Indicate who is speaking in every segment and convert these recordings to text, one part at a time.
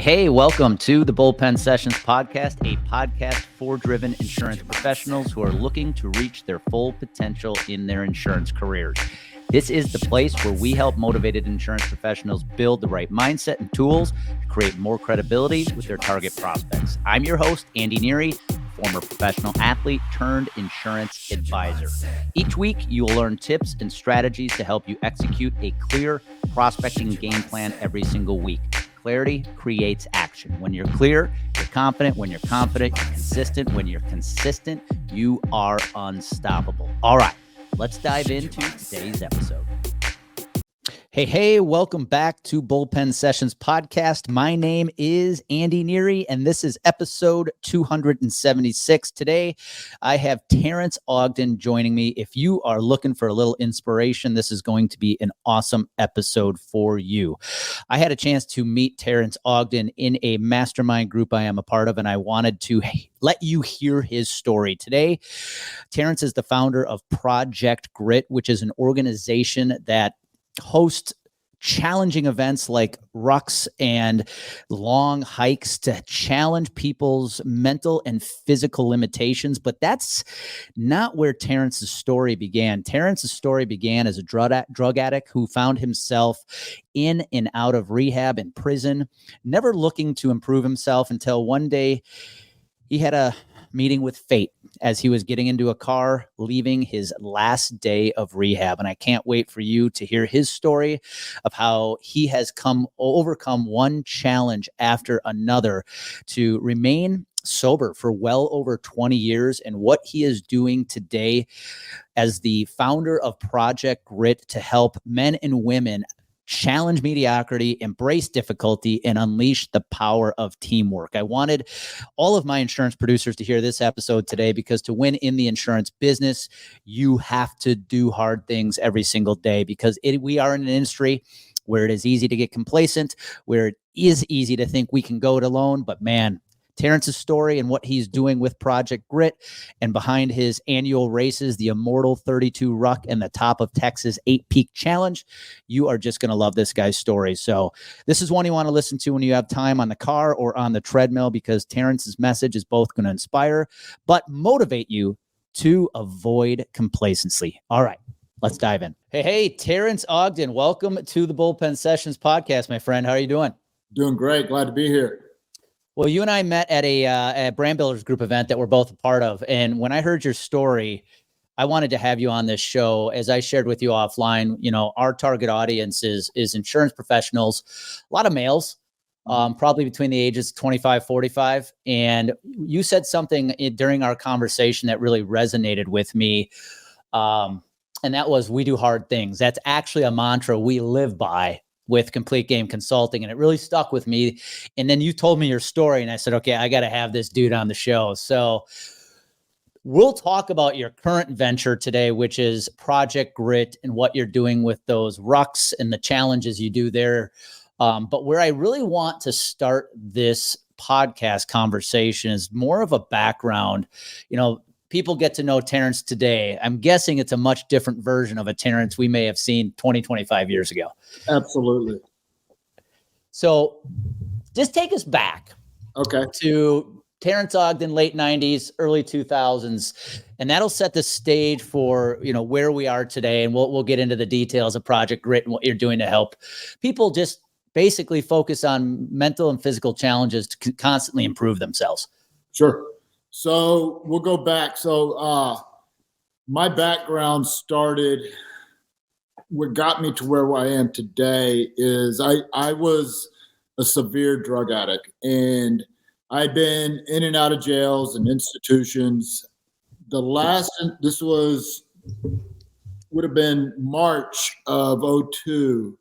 Speaker 1: Hey, welcome to the Bullpen Sessions podcast, a podcast for driven insurance professionals who are looking to reach their full potential in their insurance careers. This is the place where we help motivated insurance professionals build the right mindset and tools to create more credibility with their target prospects. I'm your host, Andy Neary, former professional athlete turned insurance advisor. Each week, you will learn tips and strategies to help you execute a clear prospecting game plan every single week. Clarity creates action. When you're clear, you're confident. When you're confident, you're consistent. When you're consistent, you are unstoppable. All right, let's dive into today's episode. Hey, welcome back to Bullpen Sessions podcast. My name is Andy Neary, and this is episode 276. Today, I have Terrence Ogden joining me. If you are looking for a little inspiration, this is going to be an awesome episode for you. I had a chance to meet Terrence Ogden in a mastermind group I am a part of, and I wanted to let you hear his story. Today, Terrence is the founder of Project Grit, which is an organization that host challenging events like Rucks and long hikes to challenge people's mental and physical limitations. But that's not where Terrence's story began. Terrence's story began as a drug addict who found himself in and out of rehab and prison, never looking to improve himself until one day he had a meeting with fate as he was getting into a car, leaving his last day of rehab. And I can't wait for you to hear his story of how he has overcome one challenge after another to remain sober for well over 20 years and what he is doing today as the founder of Project Grit to help men and women challenge mediocrity, embrace difficulty, and unleash the power of teamwork. I wanted all of my insurance producers to hear this episode today because to win in the insurance business, you have to do hard things every single day because we are in an industry where it is easy to get complacent, where it is easy to think we can go it alone. But man, Terrence's story and what he's doing with Project Grit and behind his annual races, the Immortal 32 Ruck and the Top of Texas 8 Peak Challenge, you are just going to love this guy's story. So this is one you want to listen to when you have time on the car or on the treadmill because Terrence's message is both going to inspire but motivate you to avoid complacency. All right, let's dive in. Hey, Terrence Ogden, welcome to the Bullpen Sessions podcast, my friend. How are you doing?
Speaker 2: Doing great. Glad to be here.
Speaker 1: Well, you and I met at a Brand Builders Group event that we're both a part of. And when I heard your story, I wanted to have you on this show. As I shared with you offline, you know, our target audience is insurance professionals, a lot of males, probably between the ages of 25, 45. And you said something during our conversation that really resonated with me. And that was, we do hard things. That's actually a mantra we live by with Complete Game Consulting. And it really stuck with me. And then you told me your story and I said, okay, I got to have this dude on the show. So we'll talk about your current venture today, which is Project Grit and what you're doing with those rucks and the challenges you do there. But where I really want to start this podcast conversation is more of a background. You know, people get to know Terrence today. I'm guessing it's a much different version of a Terrence we may have seen 20, 25 years ago.
Speaker 2: Absolutely.
Speaker 1: So just take us back to Terrence Ogden, late 90s, early 2000s, and that'll set the stage for, you know, where we are today. And we'll get into the details of Project Grit and what you're doing to help people just basically focus on mental and physical challenges to constantly improve themselves.
Speaker 2: Sure. So we'll go back. So my background started, what got me to where I am today is I was a severe drug addict and I'd been in and out of jails and institutions. This would have been March of 2002.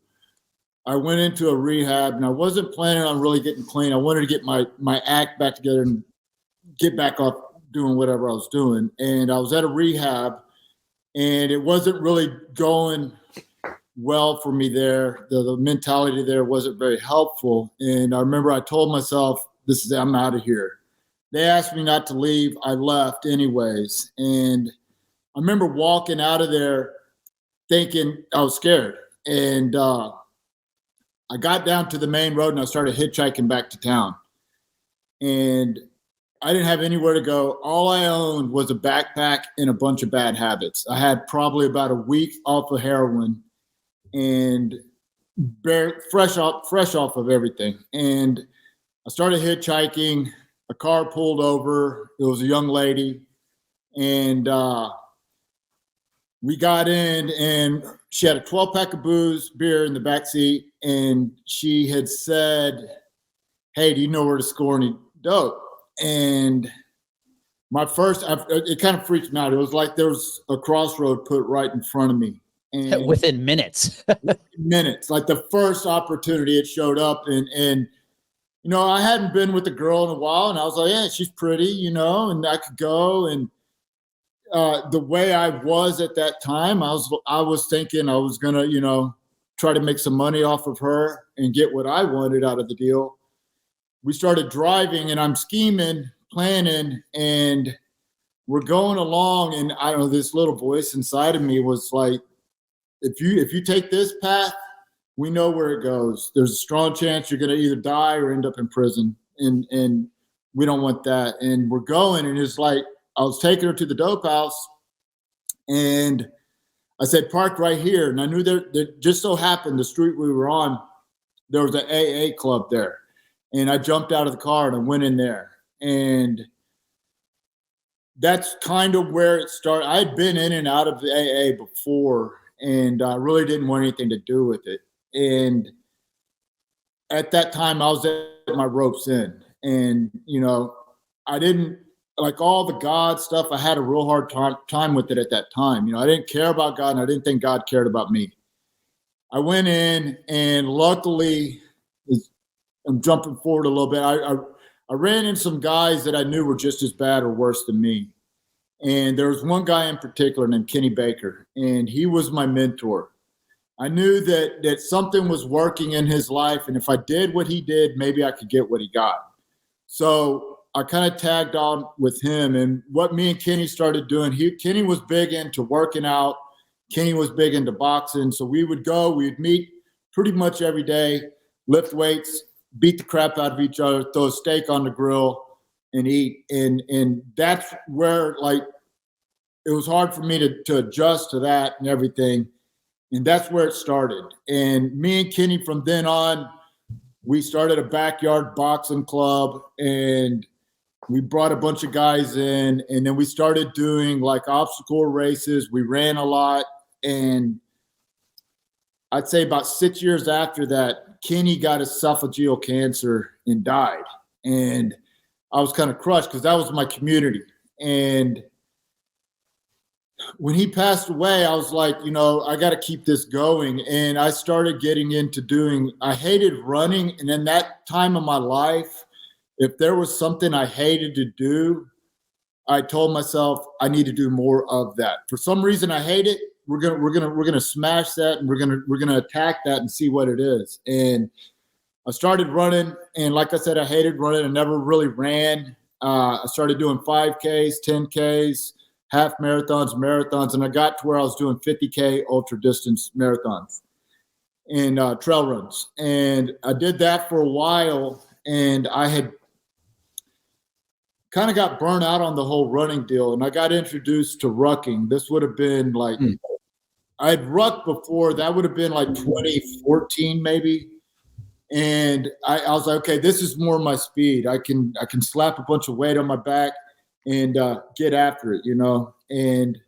Speaker 2: I went into a rehab and I wasn't planning on really getting clean. I wanted to get my act back together and get back up doing whatever I was doing. And I was at a rehab and it wasn't really going well for me there. The mentality there wasn't very helpful. And I remember I told myself, I'm out of here. They asked me not to leave. I left anyways. And I remember walking out of there thinking I was scared. And I got down to the main road and I started hitchhiking back to town. And I didn't have anywhere to go. All I owned was a backpack and a bunch of bad habits. I had probably about a week off of heroin and fresh off of everything. And I started hitchhiking. A car pulled over. It was a young lady. And we got in, and she had a 12-pack of beer in the back seat. And she had said, "Hey, do you know where to score any dope?" And it kind of freaked me out. It was like there was a crossroad put right in front of me. And
Speaker 1: within minutes.
Speaker 2: Like the first opportunity it showed up. And I hadn't been with a girl in a while, and I was like, yeah, she's pretty, and I could go. And the way I was at that time, I was thinking I was going to, try to make some money off of her and get what I wanted out of the deal. We started driving, and I'm scheming, planning, and we're going along. And I don't know, this little voice inside of me was like, if you take this path, we know where it goes. There's a strong chance you're going to either die or end up in prison. And we don't want that. And we're going, and it's like, I was taking her to the dope house, and I said, park right here. And I knew that just so happened the street we were on, there was an AA club there. And I jumped out of the car and I went in there. And that's kind of where it started. I had been in and out of the AA before, and I really didn't want anything to do with it. And at that time, I was at my ropes end. And, I didn't, like all the God stuff, I had a real hard time with it at that time. I didn't care about God, and I didn't think God cared about me. I went in, and luckily, I'm jumping forward a little bit. I ran into some guys that I knew were just as bad or worse than me. And there was one guy in particular named Kenny Baker, and he was my mentor. I knew that something was working in his life, and if I did what he did, maybe I could get what he got. So I kind of tagged on with him, and what me and Kenny started doing, Kenny was big into working out. Kenny was big into boxing. So we'd meet pretty much every day, lift weights, beat the crap out of each other, throw a steak on the grill and eat. And that's where, like, it was hard for me to adjust to that and everything. And that's where it started. And me and Kenny, from then on, we started a backyard boxing club, and we brought a bunch of guys in, and then we started doing like obstacle races. We ran a lot. And I'd say about 6 years after that, Kenny got esophageal cancer and died. And I was kind of crushed because that was my community. And when he passed away, I was like, I got to keep this going. And I started getting into I hated running. And in that time of my life, if there was something I hated to do, I told myself I need to do more of that. For some reason, I hate it. We're gonna smash that, and we're gonna attack that and see what it is. And I started running, and like I said, I hated running. I never really ran. I started doing 5Ks, 10Ks, half marathons, and I got to where I was doing 50K ultra distance marathons and trail runs. And I did that for a while, and I had kind of got burnt out on the whole running deal, and I got introduced to rucking. This would have been like, I'd rucked before. That would have been like 2014 maybe. And I was like, okay, this is more my speed. I can slap a bunch of weight on my back and get after it, And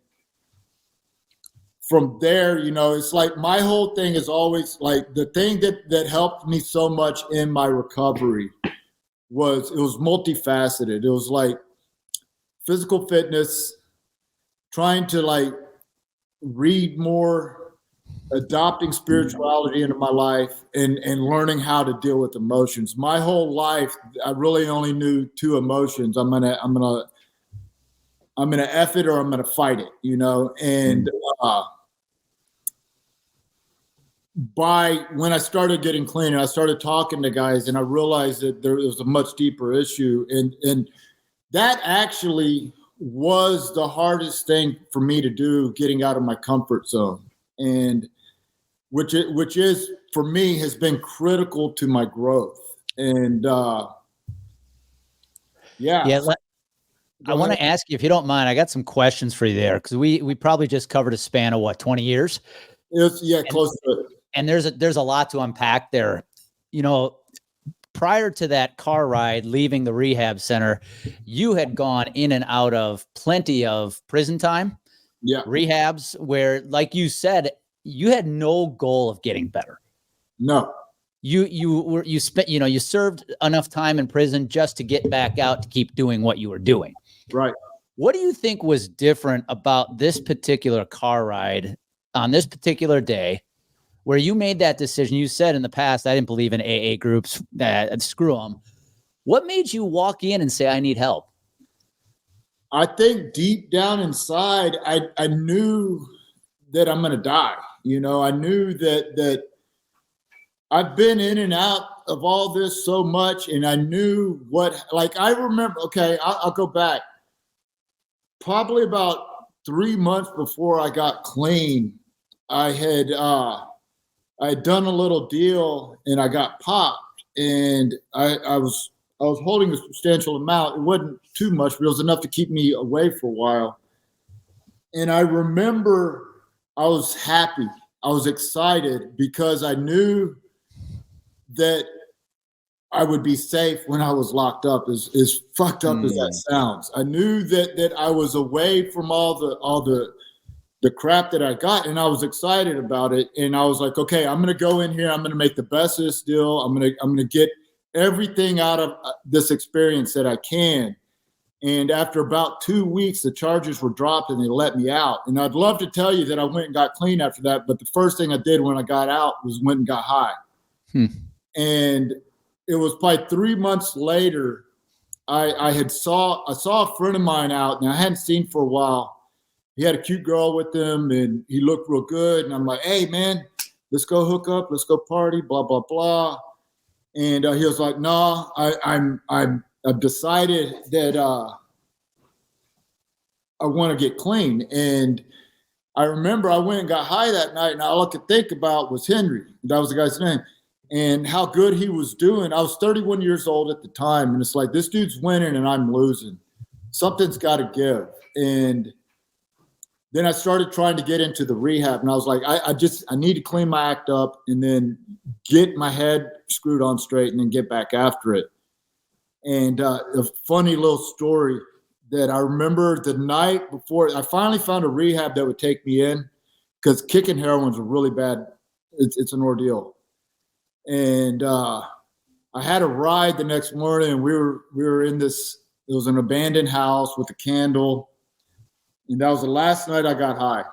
Speaker 2: from there, it's like my whole thing is always like the thing that helped me so much in my recovery was multifaceted. It was like physical fitness, trying to like read more, adopting spirituality into my life, and learning how to deal with emotions. My whole life, I really only knew two emotions. I'm gonna F it or I'm gonna fight it, And when I started getting clean and I started talking to guys, and I realized that there was a much deeper issue, and that actually was the hardest thing for me to do, getting out of my comfort zone. And which is for me has been critical to my growth. And
Speaker 1: Yeah. I want to ask you, if you don't mind, I got some questions for you there, because we probably just covered a span of what, 20 years?
Speaker 2: Close to it.
Speaker 1: And there's a lot to unpack there. Prior to that car ride leaving the rehab center, you had gone in and out of plenty of prison time, rehabs, where, like you said, you had no goal of getting better.
Speaker 2: No.
Speaker 1: You served enough time in prison just to get back out to keep doing what you were doing.
Speaker 2: Right.
Speaker 1: What do you think was different about this particular car ride on this particular day, where you made that decision? You said in the past, I didn't believe in AA groups, screw them. What made you walk in and say, I need help?
Speaker 2: I think deep down inside, I knew that I'm going to die. I knew that I've been in and out of all this so much, and I knew I remember, I'll go back. Probably about 3 months before I got clean, I had done a little deal and I got popped, and I was holding a substantial amount. It wasn't too much, but it was enough to keep me away for a while. And I remember I was happy. I was excited because I knew that I would be safe when I was locked up, as fucked up as that sounds. I knew that I was away from all the crap that I got, and I was excited about it. And I was like, okay, I'm going to go in here. I'm going to make the best of this deal. I'm going to get everything out of this experience that I can. And after about 2 weeks, the charges were dropped and they let me out. And I'd love to tell you that I went and got clean after that. But the first thing I did when I got out was went and got high. And it was probably 3 months later, I saw a friend of mine out, and I hadn't seen for a while. He had a cute girl with him, and he looked real good. And I'm like, hey, man, let's go hook up. Let's go party, blah, blah, blah. And he was like, no, I've decided that I want to get clean. And I remember I went and got high that night, and all I could think about was Henry. That was the guy's name. And how good he was doing. I was 31 years old at the time, and it's like, this dude's winning and I'm losing. Something's got to give. And then I started trying to get into the rehab, and I was like, I need to clean my act up and then get my head screwed on straight and then get back after it. And a funny little story that I remember the night before, I finally found a rehab that would take me in, because kicking heroin's a really bad, it's an ordeal. And I had a ride the next morning, and we were in this, it was an abandoned house with a candle. And that was the last night I got high.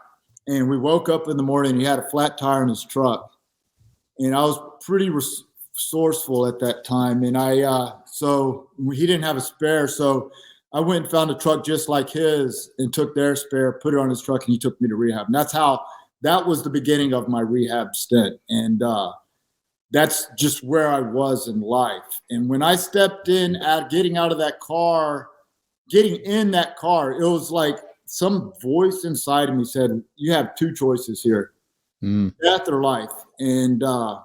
Speaker 2: And we woke up in the morning, and he had a flat tire in his truck. And I was pretty resourceful at that time. And so he didn't have a spare. So I went and found a truck just like his and took their spare, put it on his truck, and he took me to rehab. And that was the beginning of my rehab stint. And that's just where I was in life. And when I stepped in getting in that car, it was like some voice inside of me said, you have two choices here, death or life. And I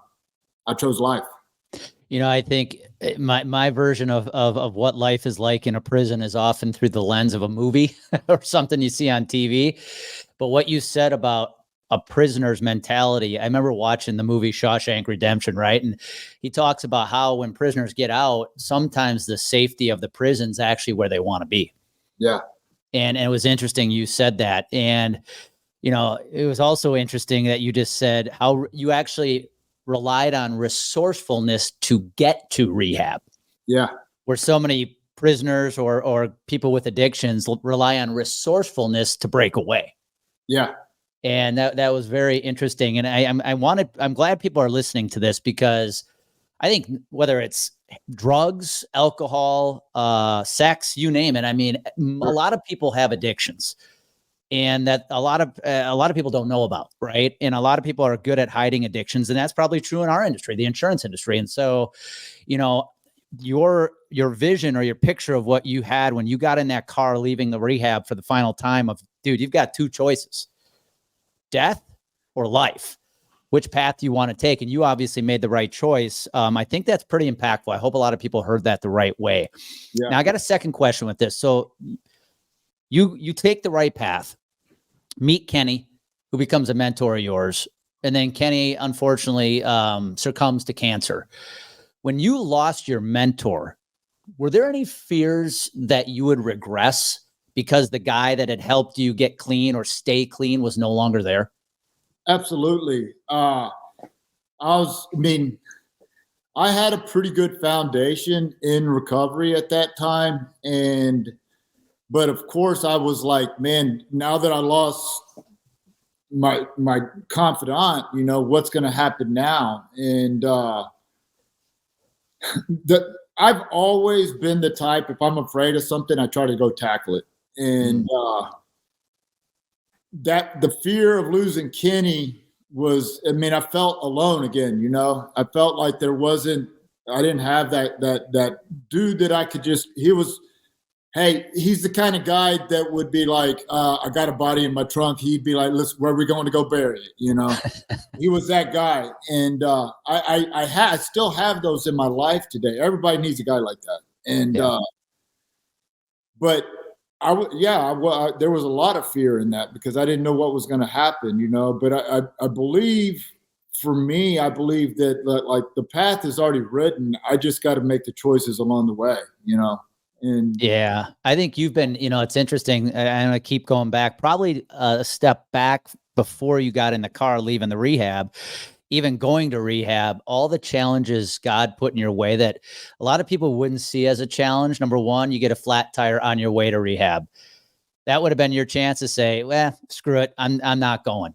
Speaker 2: chose life.
Speaker 1: I think my version of what life is like in a prison is often through the lens of a movie or something you see on TV. But what you said about a prisoner's mentality, I remember watching the movie Shawshank Redemption, right? And he talks about how when prisoners get out, sometimes the safety of the prison's actually where they want to be.
Speaker 2: Yeah.
Speaker 1: And it was interesting you said that. And, it was also interesting that you just said how you actually relied on resourcefulness to get to rehab.
Speaker 2: Yeah.
Speaker 1: Where so many prisoners or people with addictions rely on resourcefulness to break away.
Speaker 2: Yeah.
Speaker 1: And that was very interesting. And I'm glad people are listening to this, because I think whether it's drugs, alcohol, sex, you name it. I mean, a lot of people have addictions, and that a lot of people don't know about, right? And a lot of people are good at hiding addictions, and that's probably true in our industry, the insurance industry. And so, your vision or your picture of what you had when you got in that car leaving the rehab for the final time of, dude, you've got two choices, death or life. which path you want to take. And you obviously made the right choice. I think that's pretty impactful. I hope a lot of people heard that the right way.
Speaker 2: Yeah.
Speaker 1: Now I got a second question with this. So you take the right path, meet Kenny, who becomes a mentor of yours. And then Kenny, unfortunately, succumbs to cancer. When you lost your mentor, were there any fears that you would regress because the guy that had helped you get clean or stay clean was no longer there?
Speaker 2: Absolutely. I had a pretty good foundation in recovery at that time. But of course I was like, man, now that I lost my confidant, what's going to happen now? And, I've always been the type, if I'm afraid of something, I try to go tackle it. And that the fear of losing Kenny was, I felt alone again, I felt like I didn't have that dude that I could he's the kind of guy that would be like, I got a body in my trunk. He'd be like, listen, where are we going to go bury it? He was that guy. And I still have those in my life today. Everybody needs a guy like that. And, but there was a lot of fear in that because I didn't know what was going to happen, but I believe, for me, I believe that like the path is already written. I just got to make the choices along the way, And
Speaker 1: yeah, I think you've been, it's interesting. And I keep going back, probably a step back before you got in the car, leaving the rehab, even going to rehab, all the challenges God put in your way that a lot of people wouldn't see as a challenge. Number one, you get a flat tire on your way to rehab. That would have been your chance to say, well, screw it. I'm not going.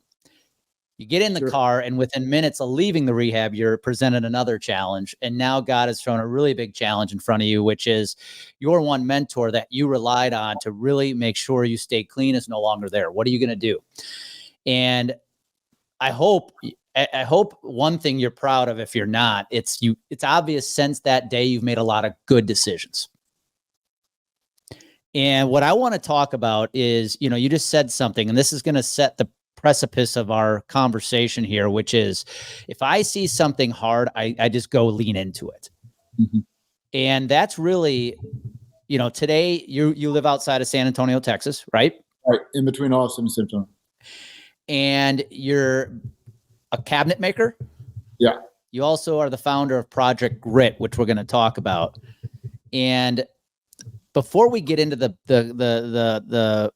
Speaker 1: You get in the car, and within minutes of leaving the rehab, you're presented another challenge. And now God has thrown a really big challenge in front of you, which is your one mentor that you relied on to really make sure you stay clean is no longer there. What are you going to do? And I hope one thing you're proud of, if you're not, it's obvious since that day you've made a lot of good decisions. And what I want to talk about is, you just said something, and this is going to set the precipice of our conversation here, which is if I see something hard, I just go lean into it.
Speaker 2: Mm-hmm.
Speaker 1: And that's really, today you live outside of San Antonio, Texas, right?
Speaker 2: Right. In between Austin and San Antonio.
Speaker 1: And you're a cabinet maker.
Speaker 2: Yeah.
Speaker 1: You also are the founder of Project Grit, which we're going to talk about. And before we get into the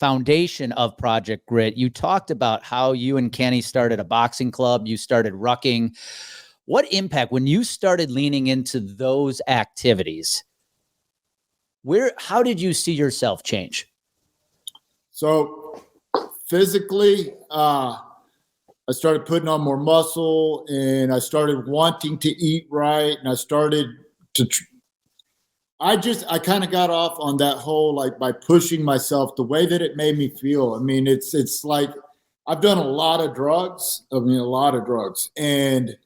Speaker 1: foundation of Project Grit, you talked about how you and Kenny started a boxing club. You started rucking. What impact, when you started leaning into those activities, how did you see yourself change?
Speaker 2: So physically, I started putting on more muscle, and I started wanting to eat right, and I started to I kind of got off on that whole, like, by pushing myself, the way that it made me feel. It's like I've done a lot of drugs, and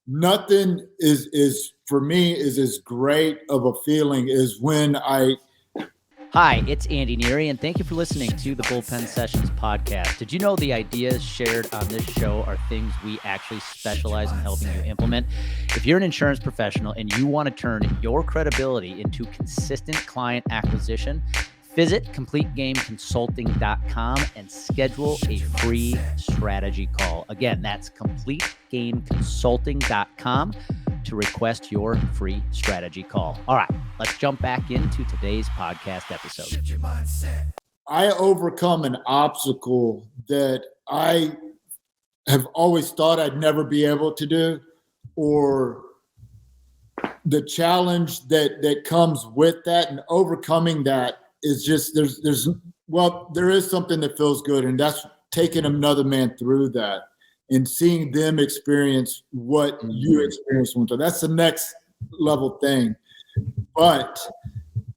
Speaker 2: nothing is for me is as great of a feeling as when
Speaker 1: Hi, it's Andy Neary, and thank you for listening to the Bullpen Sessions podcast. Did you know the ideas shared on this show are things we actually specialize in helping you implement? If you're an insurance professional and you want to turn your credibility into consistent client acquisition, visit CompleteGameConsulting.com and schedule a free strategy call. Again, that's CompleteGameConsulting.com to request your free strategy call. All right, let's jump back into today's podcast episode.
Speaker 2: I overcome an obstacle that I have always thought I'd never be able to do, or the challenge that comes with that, and overcoming that is just, there is something that feels good, and that's taking another man through that and seeing them experience what you experienced. That's the next level thing. But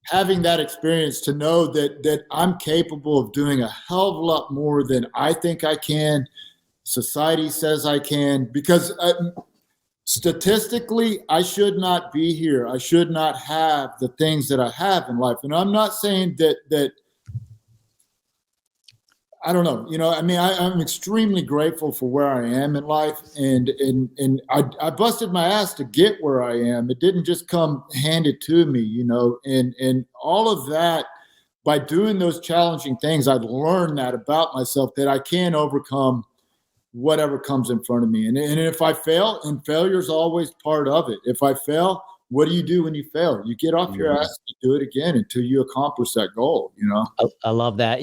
Speaker 2: having that experience to know that I'm capable of doing a hell of a lot more than I think I can, society says I can, because statistically, I should not be here. I should not have the things that I have in life. And I'm not saying that I don't know. I'm extremely grateful for where I am in life, and I busted my ass to get where I am. It didn't just come handed to me, and all of that. By doing those challenging things, I've learned that about myself, that I can overcome whatever comes in front of me. And if I fail, and failure is always part of it. If I fail, what do you do when you fail? You get off your ass and do it again until you accomplish that goal,
Speaker 1: I love that.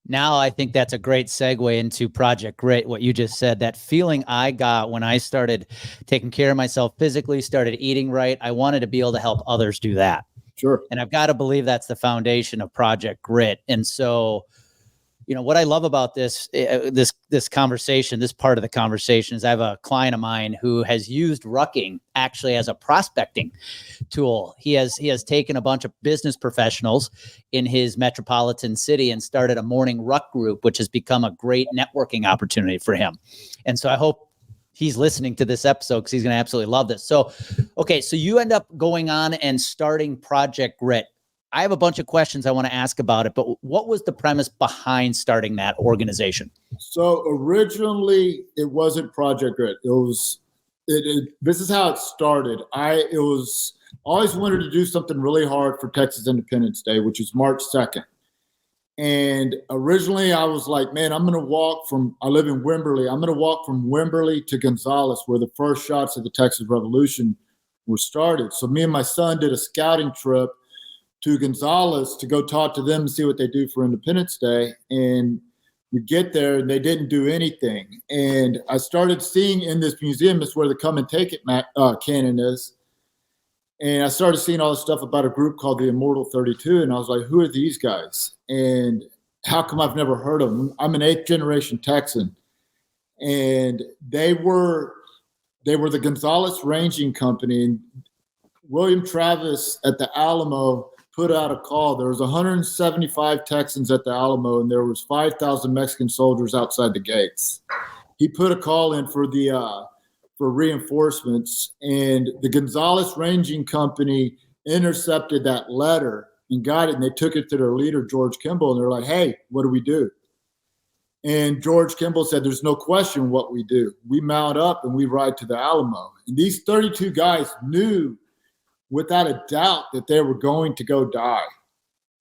Speaker 1: Now I think that's a great segue into Project Grit, what you just said. That feeling I got when I started taking care of myself physically, started eating right, I wanted to be able to help others do that.
Speaker 2: Sure.
Speaker 1: And I've got to believe that's the foundation of Project Grit. And so, what I love about this conversation, this part of the conversation, is I have a client of mine who has used rucking actually as a prospecting tool. He has taken a bunch of business professionals in his metropolitan city and started a morning ruck group, which has become a great networking opportunity for him. And so I hope he's listening to this episode, because he's going to absolutely love this. So, okay, so you end up going on and starting Project Grit. I have a bunch of questions I want to ask about it, but what was the premise behind starting that organization?
Speaker 2: So originally, it wasn't Project Grit. It was. This is how it started. Always wanted to do something really hard for Texas Independence Day, which is March 2nd. And originally I was like, man, I live in Wimberley. I'm going to walk from Wimberley to Gonzales, where the first shots of the Texas Revolution were started. So me and my son did a scouting trip to Gonzales to go talk to them and see what they do for Independence Day. And we get there and they didn't do anything. And I started seeing in this museum, it's where the Come and Take It cannon is. And I started seeing all this stuff about a group called the Immortal 32. And I was like, who are these guys? And how come I've never heard of them? I'm an 8th generation Texan. And they were the Gonzales Ranging Company. And William Travis at the Alamo put out a call. There was 175 Texans at the Alamo, and there was 5,000 Mexican soldiers outside the gates. He put a call in for reinforcements, and the Gonzales Ranging Company intercepted that letter and got it, and they took it to their leader, George Kimball, and they're like, hey, what do we do? And George Kimball said, there's no question what we do. We mount up and we ride to the Alamo. And these 32 guys knew without a doubt that they were going to go die,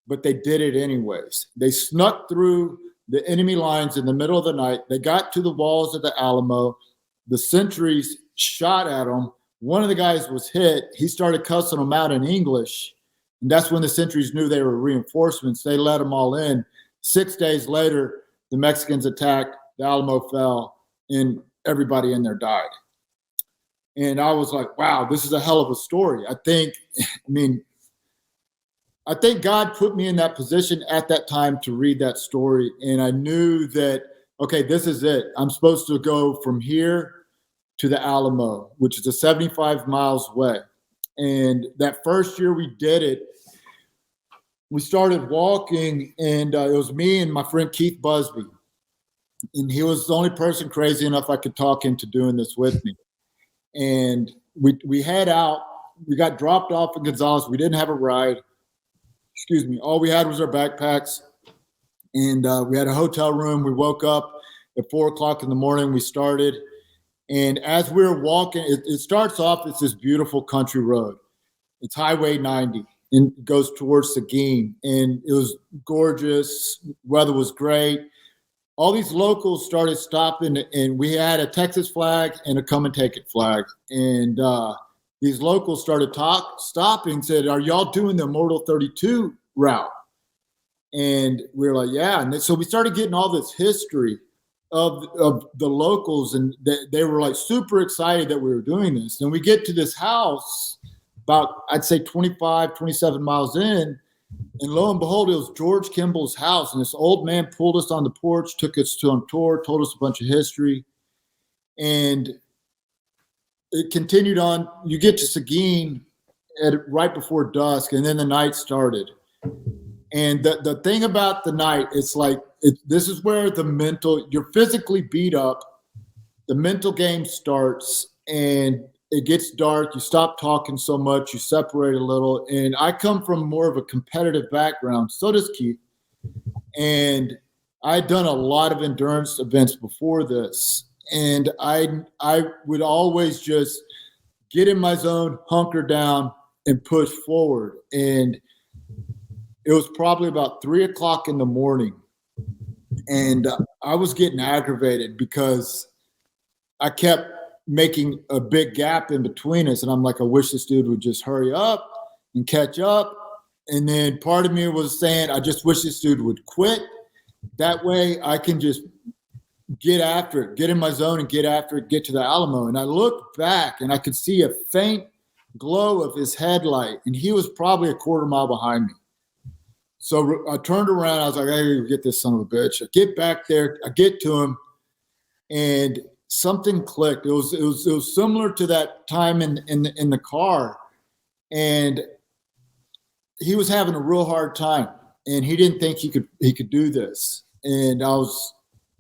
Speaker 2: but they did it anyways. They snuck through the enemy lines in the middle of the night. They got to the walls of the Alamo. The sentries shot at them. One of the guys was hit. He started cussing them out in English. And that's when the sentries knew they were reinforcements. They let them all in. 6 days later, the Mexicans attacked, the Alamo fell, and everybody in there died. And I was like, wow, this is a hell of a story. I think God put me in that position at that time to read that story. And I knew that, okay, this is it. I'm supposed to go from here to the Alamo, which is 75 miles away. And that first year we did it, we started walking, and it was me and my friend Keith Busby. And he was the only person crazy enough I could talk into doing this with me. And we head out. We got dropped off in Gonzales. We didn't have a ride. Excuse me. All we had was our backpacks. And we had a hotel room. We woke up at 4 o'clock in the morning. We started. And as we were walking, it starts off, it's this beautiful country road. It's Highway 90. And it goes towards Seguin. And it was gorgeous. Weather was great. All these locals started stopping, and we had a Texas flag and a Come and Take It flag. And these locals started stopping, said, are y'all doing the Immortal 32 route? And we were like, yeah. And so we started getting all this history of the locals, and they were like super excited that we were doing this. And we get to this house about, I'd say 25, 27 miles in, and lo and behold, it was George Kimball's house. And this old man pulled us on the porch, took us on tour, told us a bunch of history. And it continued on. You get to Seguin right before dusk, and then the night started. And the thing about the night, it's like, this is where you're physically beat up. The mental game starts, and it gets dark. You stop talking so much. You separate a little. And I come from more of a competitive background. So does Keith. And I'd done a lot of endurance events before this, and I would always just get in my zone, hunker down, and push forward. And it was probably about 3:00 in the morning, and I was getting aggravated because I kept making a big gap in between us, and I'm like, I wish this dude would just hurry up and catch up. And then part of me was saying, I just wish this dude would quit. That way I can just get after it, get in my zone and get after it, get to the Alamo. And I looked back and I could see a faint glow of his headlight, and he was probably a quarter mile behind me. So I turned around. I was like, I gotta get this son of a bitch. I get back there. I get to him, and something clicked. It was similar to that time in the car, and he was having a real hard time, and he didn't think he could do this. And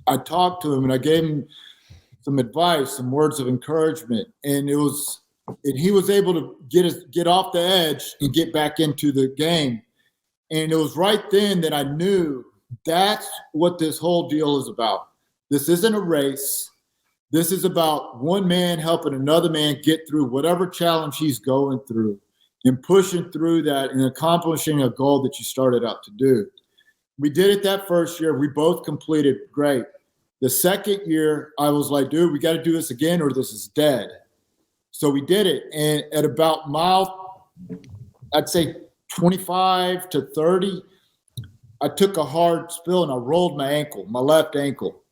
Speaker 2: I talked to him, and I gave him some advice, some words of encouragement, and he was able to get off the edge and get back into the game. And it was right then that I knew that's what this whole deal is about. This isn't a race. This is about one man helping another man get through whatever challenge he's going through and pushing through that and accomplishing a goal that you started out to do. We did it that first year. We both completed great. The second year, I was like, dude, we got to do this again or this is dead. So we did it. And at about mile, I'd say 25 to 30, I took a hard spill and I rolled my left ankle.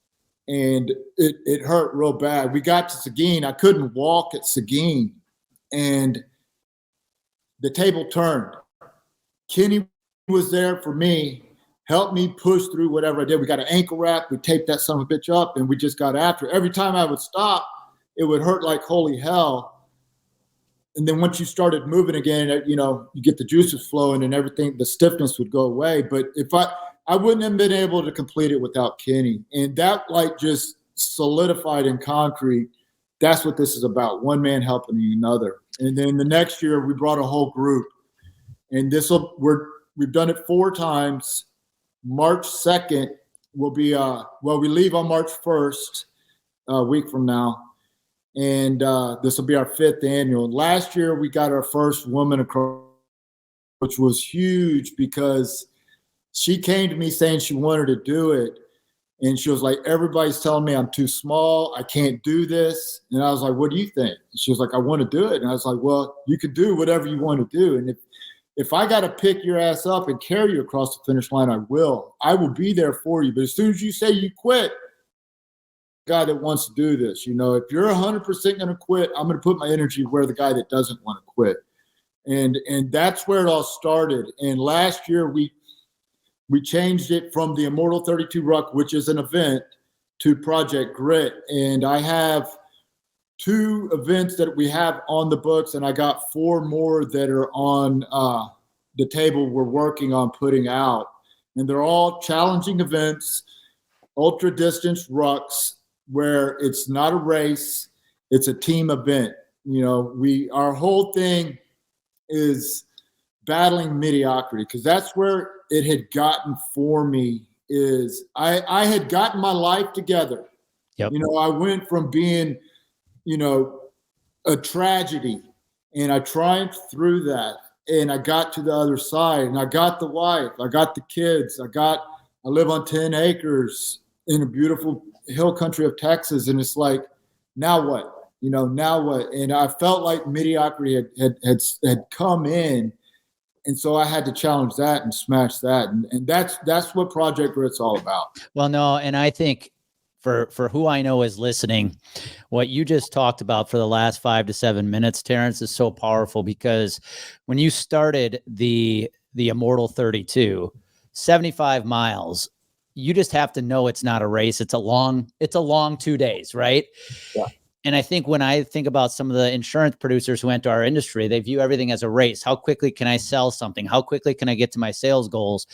Speaker 2: And it hurt real bad. We got to Seguin. I couldn't walk at Seguin. And the table turned. Kenny was there for me, helped me push through whatever I did. We got an ankle wrap. We taped that son of a bitch up, and we just got after it. Every time I would stop, it would hurt like holy hell. And then once you started moving again, you get the juices flowing and everything, the stiffness would go away. But if I wouldn't have been able to complete it without Kenny. And that just solidified in concrete. That's what this is about. One man helping another. And then the next year we brought a whole group, and we've done it 4 times. March 2nd will be, we leave on March 1st, a week from now. And this will be our 5th annual. Last year we got our first woman across, which was huge because she came to me saying she wanted to do it. And she was like, everybody's telling me I'm too small. I can't do this. And I was like, what do you think? And she was like, I want to do it. And I was like, well, you can do whatever you want to do. And if I got to pick your ass up and carry you across the finish line, I will be there for you. But as soon as you say you quit, guy that wants to do this, if you're 100% going to quit, I'm going to put my energy where the guy that doesn't want to quit. And that's where it all started. And last year we changed it from the Immortal 32 Ruck, which is an event, to Project Grit. And I have 2 events that we have on the books, and I got 4 more that are on the table we're working on putting out. And they're all challenging events, ultra distance rucks, where it's not a race, it's a team event. Our whole thing is battling mediocrity, because that's where it had gotten for me. Is I had gotten my life together.
Speaker 1: Yep.
Speaker 2: I went from being, a tragedy, and I triumphed through that, and I got to the other side, and I got the wife, I got the kids, I live on 10 acres in a beautiful hill country of Texas, and it's like, now what? Now what? And I felt like mediocrity had come in. And so I had to challenge that and smash that. And that's what Project Grit's all about.
Speaker 1: Well, no, and I think for who I know is listening, what you just talked about for the last 5 to 7 minutes, Terrence, is so powerful, because when you started the Immortal 32, 75 miles, you just have to know it's not a race. It's a long 2 days, right?
Speaker 2: Yeah.
Speaker 1: And I think when I think about some of the insurance producers who enter our industry, they view everything as a race. How quickly can I sell something? How quickly can I get to my sales goals?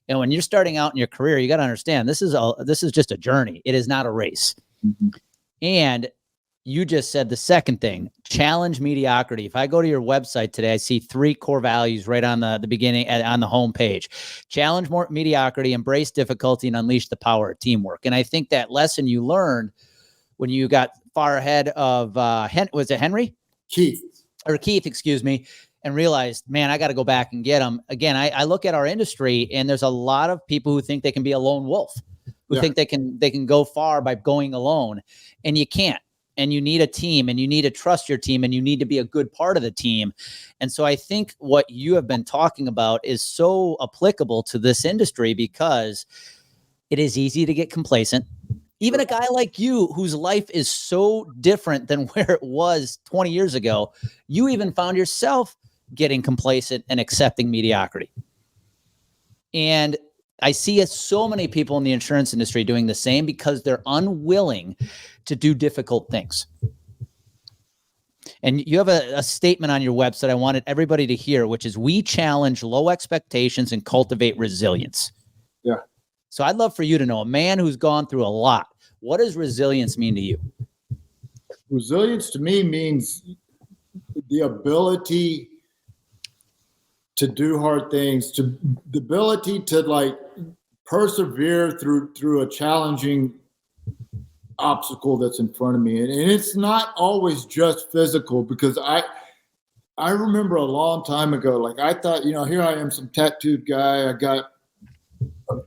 Speaker 1: And when you're starting out in your career, you got to understand this is just a journey. It is not a race.
Speaker 2: Mm-hmm.
Speaker 1: And you just said the second thing, challenge mediocrity. If I go to your website today, I see 3 core values right on the beginning on the home page. Challenge more mediocrity, embrace difficulty, and unleash the power of teamwork. And I think that lesson you learned when you got far ahead of was it Henry?
Speaker 2: Keith,
Speaker 1: excuse me, and realized, man, I got to go back and get them. Again, I look at our industry, and there's a lot of people who think they can be a lone wolf, who think they can go far by going alone, and you can't. And you need a team, and you need to trust your team, and you need to be a good part of the team. And so I think what you have been talking about is so applicable to this industry because it is easy to get complacent. Even a guy like you, whose life is so different than where it was 20 years ago, you even found yourself getting complacent and accepting mediocrity. And I see so many people in the insurance industry doing the same because they're unwilling to do difficult things. And you have a statement on your website I wanted everybody to hear, which is, we challenge low expectations and cultivate resilience.
Speaker 2: Yeah.
Speaker 1: So I'd love for you to know, a man who's gone through a lot, what does resilience mean to you?
Speaker 2: Resilience to me means the ability to do hard things, to the ability to like persevere through a challenging obstacle that's in front of me. And it's not always just physical, because I remember a long time ago, like I thought, here I am, some tattooed guy. I got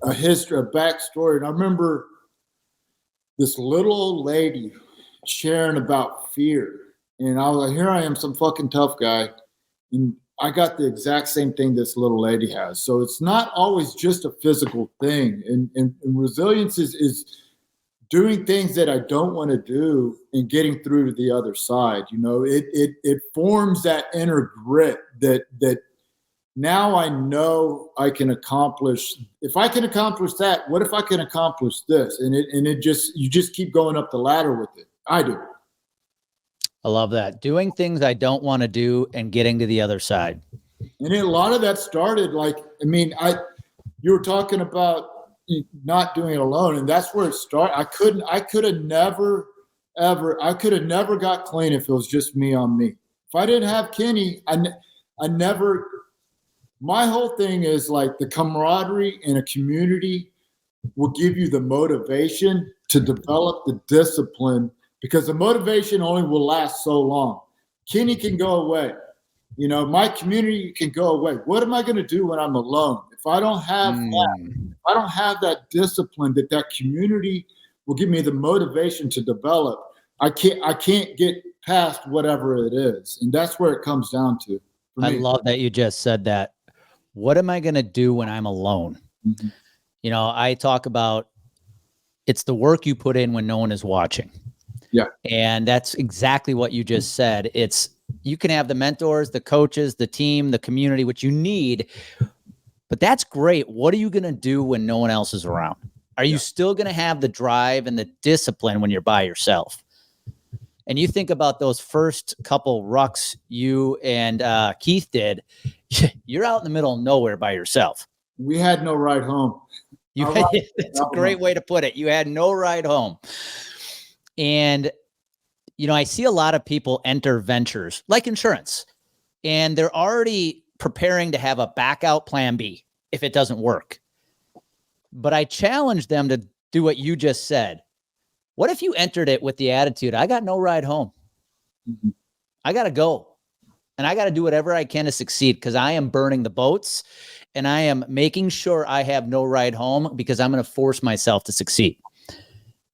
Speaker 2: a history, a backstory. And I remember this little old lady sharing about fear. And I was like, here I am, some fucking tough guy. And I got the exact same thing this little lady has. So it's not always just a physical thing. And resilience is doing things that I don't want to do and getting through to the other side. It forms that inner grit that now I know I can accomplish. If I can accomplish that, what if I can accomplish this? And you just keep going up the ladder with it. I do.
Speaker 1: I love that. Doing things I don't want to do and getting to the other side.
Speaker 2: And a lot of that started you were talking about not doing it alone, and that's where it started. I could have never got clean if it was just me on me. If I didn't have Kenny, my whole thing is like the camaraderie in a community will give you the motivation to develop the discipline, because the motivation only will last so long. Kenny can go away. My community can go away. What am I going to do when I'm alone? If I don't have that discipline that community will give me the motivation to develop, I can't get past whatever it is. And that's where it comes down to.
Speaker 1: I love that you just said that. What am I going to do when I'm alone? Mm-hmm. I talk about it's the work you put in when no one is watching.
Speaker 2: Yeah.
Speaker 1: And that's exactly what you just said. You can have the mentors, the coaches, the team, the community, which you need, but that's great. What are you going to do when no one else is around? Are you still going to have the drive and the discipline when you're by yourself? And you think about those first couple rucks you and Keith did, you're out in the middle of nowhere by yourself.
Speaker 2: We had no ride home.
Speaker 1: That's a great way to put it. You had no ride home. And, I see a lot of people enter ventures like insurance, and they're already preparing to have a backup plan B if it doesn't work. But I challenge them to do what you just said. What if you entered it with the attitude, I got no ride home. Mm-hmm. I got to go, and I got to do whatever I can to succeed, because I am burning the boats and I am making sure I have no ride home, because I'm going to force myself to succeed.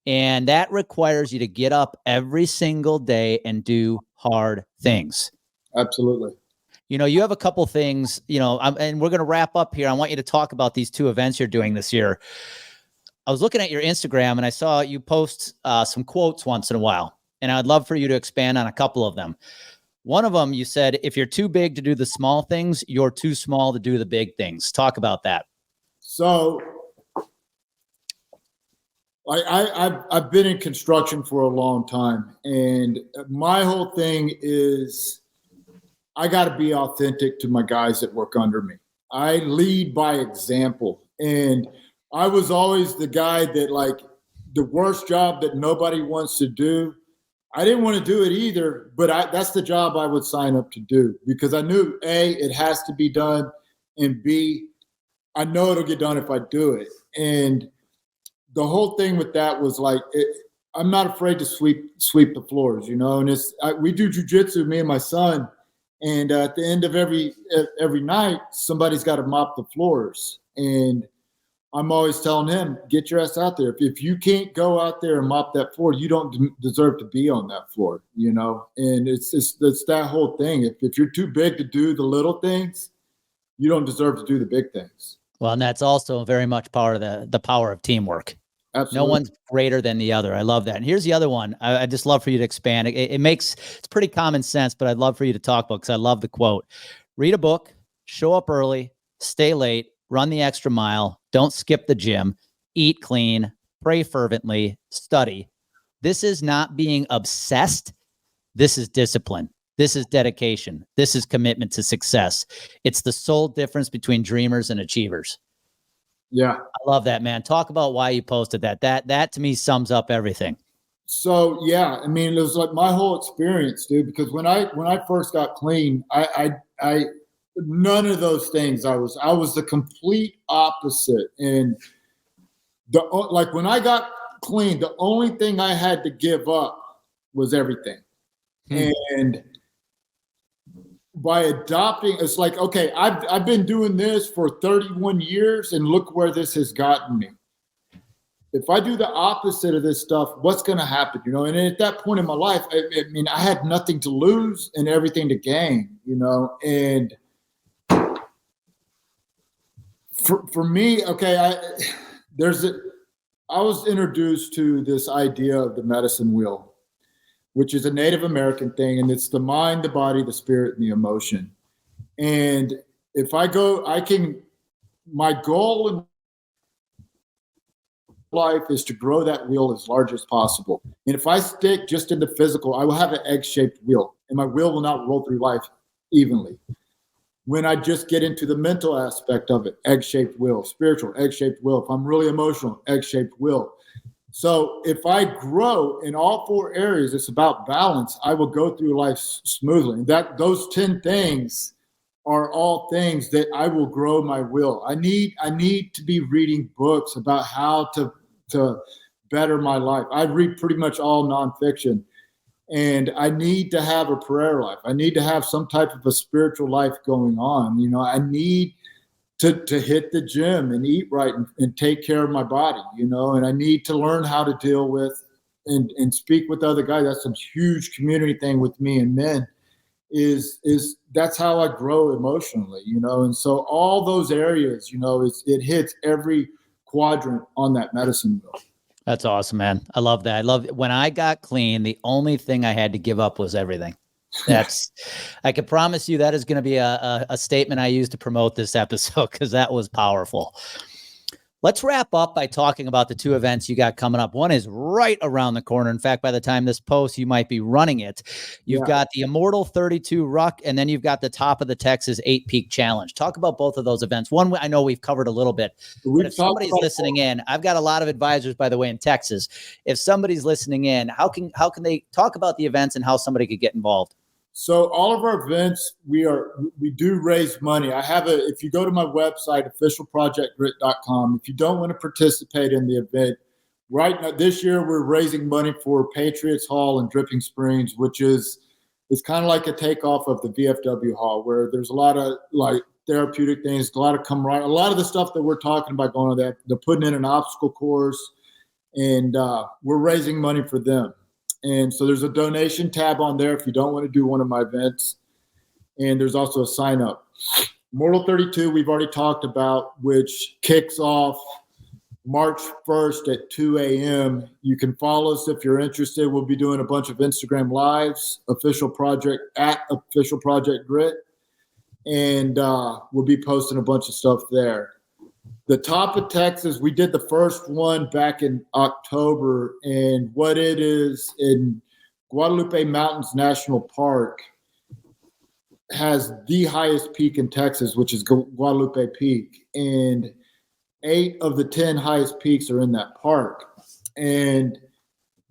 Speaker 1: And that requires you to get up every single day and do hard things.
Speaker 2: Absolutely.
Speaker 1: You have a couple things, and we're going to wrap up here. I want you to talk about these 2 events you're doing this year. I was looking at your Instagram and I saw you post some quotes once in a while, and I'd love for you to expand on a couple of them. One of them, you said, if you're too big to do the small things, you're too small to do the big things. Talk about that.
Speaker 2: So I've been in construction for a long time, and my whole thing is I got to be authentic to my guys that work under me. I lead by example, and I was always the guy that, like, the worst job that nobody wants to do, I didn't want to do it either, but that's the job I would sign up to do, because I knew A, it has to be done, and B, I know it'll get done if I do it. And the whole thing with that was like, I'm not afraid to sweep the floors, and we do jujitsu, me and my son, and at the end of every night, somebody's got to mop the floors. And I'm always telling him, get your ass out there. If you can't go out there and mop that floor, you don't deserve to be on that floor, And it's that whole thing. If you're too big to do the little things, you don't deserve to do the big things.
Speaker 1: Well, and that's also very much part of the power of teamwork.
Speaker 2: Absolutely.
Speaker 1: No one's greater than the other. I love that. And here's the other one. I just love for you to expand. It's pretty common sense, but I'd love for you to talk about, because I love the quote. Read a book, show up early, stay late, run the extra mile, don't skip the gym, eat clean, pray fervently, study. This is not being obsessed. This is discipline. This is dedication. This is commitment to success. It's the sole difference between dreamers and achievers.
Speaker 2: Yeah.
Speaker 1: I love that, man. Talk about why you posted that. That to me sums up everything.
Speaker 2: So, yeah, I mean, it was like my whole experience, dude, because when I first got clean, I none of those things. I was the complete opposite. And when I got clean, the only thing I had to give up was everything. And by adopting, it's like, okay, I've been doing this for 31 years and look where this has gotten me. If I do the opposite of this stuff, what's going to happen? And at that point in my life, I had nothing to lose and everything to gain, and for me, okay, I was introduced to this idea of the medicine wheel, which is a Native American thing, and it's the mind, the body, the spirit, and the emotion. And if my goal in life is to grow that wheel as large as possible. And if I stick just in the physical, I will have an egg-shaped wheel, and my wheel will not roll through life evenly. When I just get into the mental aspect of it, egg-shaped wheel, spiritual, egg-shaped wheel. If I'm really emotional, egg-shaped wheel. So if I grow in all four areas, it's about balance, I will go through life smoothly. Those 10 things are all things that I will grow my will. I need to be reading books about how to better my life. I read pretty much all nonfiction, and I need to have a prayer life. I need to have some type of a spiritual life going on. I need to hit the gym and eat right and take care of my body, and I need to learn how to deal with and speak with other guys. That's a huge community thing with me and men is that's how I grow emotionally, and so all those areas, it hits every quadrant on that medicine wheel.
Speaker 1: That's awesome, man. I love that. I love when I got clean, the only thing I had to give up was everything. I can promise you that is going to be a statement I use to promote this episode, because that was powerful. Let's wrap up by talking about the two events you got coming up. One is right around the corner. In fact, by the time this posts, you might be running it. You've got the Immortal 32 Ruck, and then you've got the Top of the Texas 8-Peak Challenge. Talk about both of those events. One, I know we've covered a little bit, but if somebody's listening in, I've got a lot of advisors, by the way, in Texas. If somebody's listening in, how can they talk about the events and how somebody could get involved?
Speaker 2: So all of our events, we do raise money. If you go to my website, officialprojectgrit.com, if you don't want to participate in the event, right now, this year we're raising money for Patriots Hall in Dripping Springs, which is kind of like a takeoff of the VFW Hall, where there's a lot of like therapeutic things, a lot of camaraderie, a lot of the stuff that we're talking about going on there. They're putting in an obstacle course, and we're raising money for them. And so there's a donation tab on there if you don't want to do one of my events. And there's also a sign up. Immortal 32, we've already talked about, which kicks off March 1st at 2 a.m. You can follow us if you're interested. We'll be doing a bunch of Instagram lives, Official Project Grit. And we'll be posting a bunch of stuff there. The Top of Texas, we did the first one back in October, and what it is in Guadalupe Mountains National Park has the highest peak in Texas, which is Guadalupe Peak, and 8 of the 10 highest peaks are in that park. And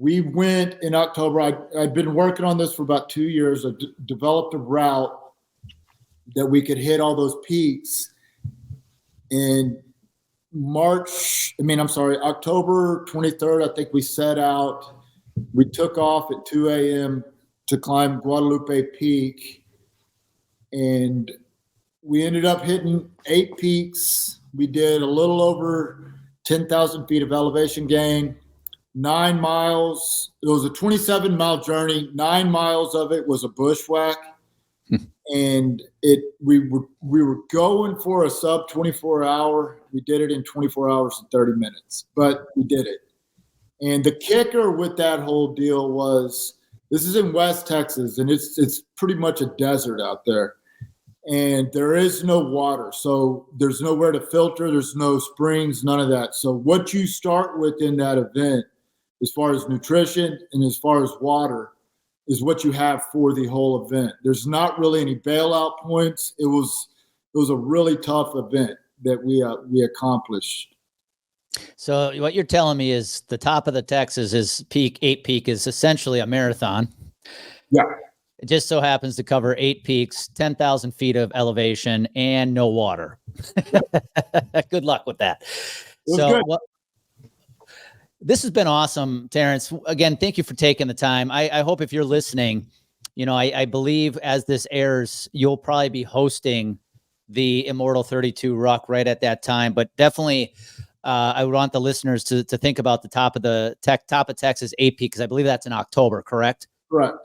Speaker 2: We went in October. I'd been working on this for about 2 years. I developed a route that we could hit all those peaks. In October 23rd, I think we set out. We took off at 2 a.m. to climb Guadalupe Peak. And we ended up hitting 8 peaks. We did a little over 10,000 feet of elevation gain, 9 miles. It was a 27-mile journey. 9 miles of it was a bushwhack. And we were going for a sub 24 hour. We did it in 24 hours and 30 minutes, but we did it. And the kicker with that whole deal was, this is in West Texas, and it's pretty much a desert out there. And there is no water. So there's nowhere to filter. There's no springs, none of that. So what you start with in that event, as far as nutrition and as far as water, is what you have for the whole event. There's not really any bailout points. It was a really tough event that we accomplished.
Speaker 1: So what you're telling me is the top of the Texas is 8 peak is essentially a marathon.
Speaker 2: Yeah.
Speaker 1: It just so happens to cover 8 peaks, 10,000 feet of elevation, and no water. Good luck with that. This has been awesome, Terrence. Again, thank you for taking the time. I hope if you're listening, I believe as this airs, you'll probably be hosting the Immortal 32 Ruck right at that time. But definitely, I would want the listeners to think about the top of Texas 8 peak, because I believe that's in October, correct?
Speaker 2: Correct.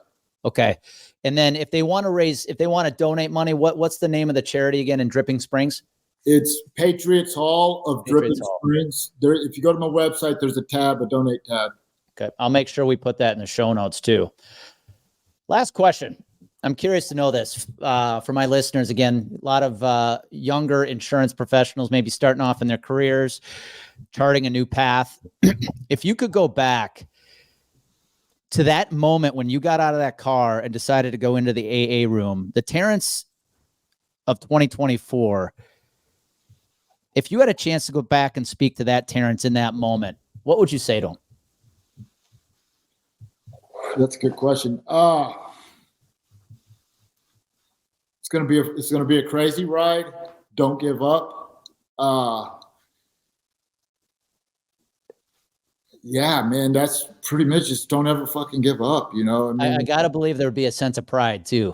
Speaker 1: Okay. And then if they want to donate money, what's the name of the charity again in Dripping Springs?
Speaker 2: It's Patriots Hall of Dripping Springs. If you go to my website, there's a donate tab.
Speaker 1: Okay. I'll make sure we put that in the show notes too. Last question. I'm curious to know this for my listeners. Again, a lot of younger insurance professionals, maybe starting off in their careers, charting a new path. If you could go back to that moment when you got out of that car and decided to go into the AA room, the Terrence of 2024, if you had a chance to go back and speak to that Terrence in that moment, what would you say to him?
Speaker 2: That's a good question. It's gonna be a crazy ride. Don't give up. Yeah, man, that's pretty much just don't ever fucking give up.
Speaker 1: I gotta believe there would be a sense of pride too.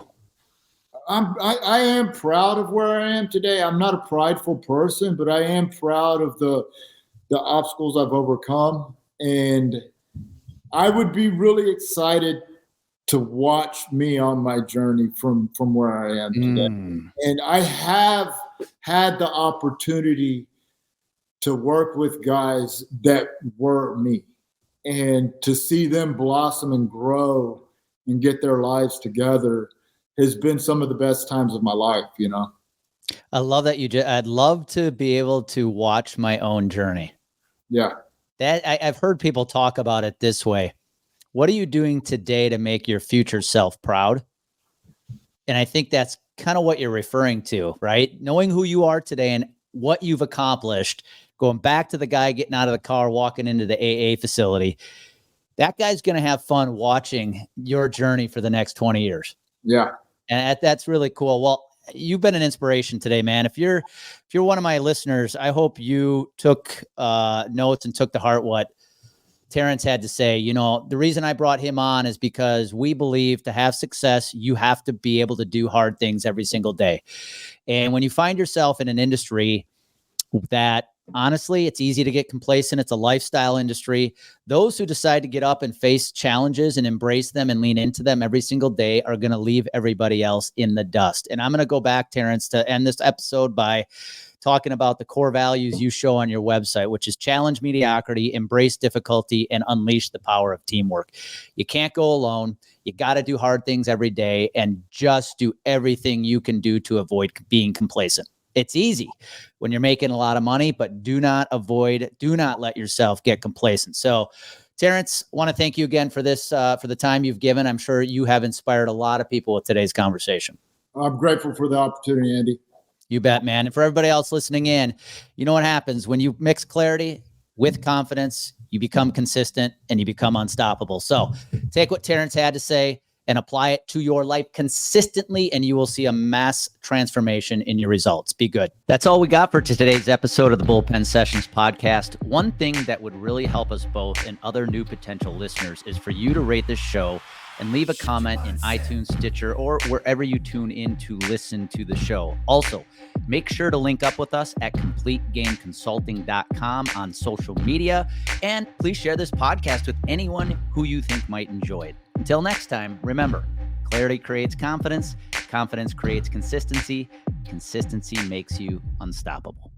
Speaker 2: I am proud of where I am today. I'm not a prideful person, but I am proud of the obstacles I've overcome. And I would be really excited to watch me on my journey from where I am today. And I have had the opportunity to work with guys that were me, and to see them blossom and grow and get their lives together has been some of the best times of my life.
Speaker 1: I love that I'd love to be able to watch my own journey.
Speaker 2: Yeah.
Speaker 1: I've heard people talk about it this way. What are you doing today to make your future self proud? And I think that's kind of what you're referring to, right? Knowing who you are today and what you've accomplished, going back to the guy getting out of the car, walking into the AA facility. That guy's going to have fun watching your journey for the next 20 years.
Speaker 2: Yeah.
Speaker 1: And that's really cool. Well, you've been an inspiration today, man. If you're one of my listeners, I hope you took notes and took to heart what Terrence had to say. The reason I brought him on is because we believe to have success, you have to be able to do hard things every single day. And when you find yourself in an industry that, honestly, it's easy to get complacent. It's a lifestyle industry. Those who decide to get up and face challenges and embrace them and lean into them every single day are going to leave everybody else in the dust. And I'm going to go back, Terrence, to end this episode by talking about the core values you show on your website, which is challenge mediocrity, embrace difficulty, and unleash the power of teamwork. You can't go alone. You got to do hard things every day and just do everything you can do to avoid being complacent. It's easy when you're making a lot of money, but do not let yourself get complacent. So, Terrence, I want to thank you again for this, for the time you've given. I'm sure you have inspired a lot of people with today's conversation.
Speaker 2: I'm grateful for the opportunity, Andy.
Speaker 1: You bet, man. And for everybody else listening in, you know what happens when you mix clarity with confidence, You become consistent and you become unstoppable. So take what Terrence had to say and apply it to your life consistently, and you will see a mass transformation in your results. Be good. That's all we got for today's episode of the Bullpen Sessions podcast. One thing that would really help us both and other new potential listeners is for you to rate this show and leave a comment in iTunes, Stitcher, or wherever you tune in to listen to the show. Also, make sure to link up with us at CompleteGameConsulting.com on social media, and please share this podcast with anyone who you think might enjoy it. Until next time, remember, clarity creates confidence, confidence creates consistency, consistency makes you unstoppable.